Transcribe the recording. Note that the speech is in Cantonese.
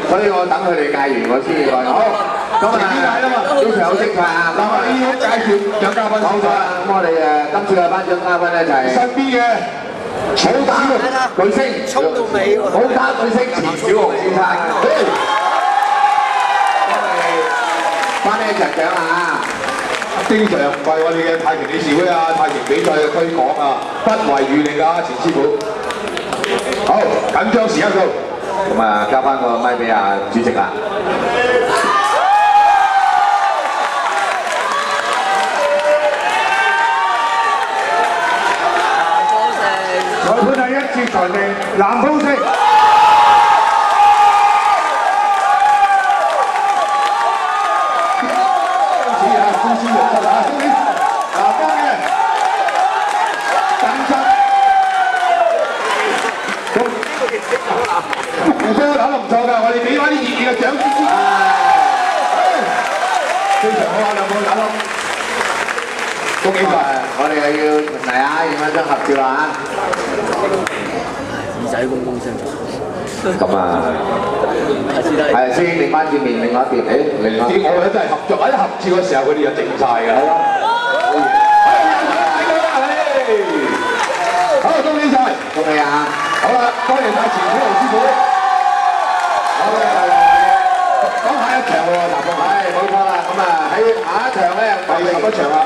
所以我等佢哋戒完我先至再講。好，咁啊，呢場好精彩啊！咁啊，依家介紹獎嘉賓。好咗啦，咁我哋今次嘅頒獎嘉賓咧就係身邊嘅草打巨星，衝到尾喎！草打巨星錢小紅先生。頒呢一場獎啊！經常為我哋嘅太極理事會啊、太極比賽嘅推廣啊，不遺餘力啊，錢師傅。好，緊張時刻到，咁啊，交翻個咪俾阿主席啦。裁判係一致裁定藍方勝。胡哥打得唔錯㗎，我哋俾翻啲熱烈嘅掌聲先。非常好啊，兩個打得，恭喜晒！我哋又要嚟啊，影翻張合照啊！耳仔公公聲。咁啊，係先另翻轉面，另外一邊，另外。我哋真係合作，喺合照嘅時候，佢哋就靜晒㗎。係咯。好，恭喜晒！恭喜啊！好啦，多謝晒錢小龍師傅。好嘅，講下一場喎，嗱，冇錯啦。咁啊喺下一場咧，第11場啦。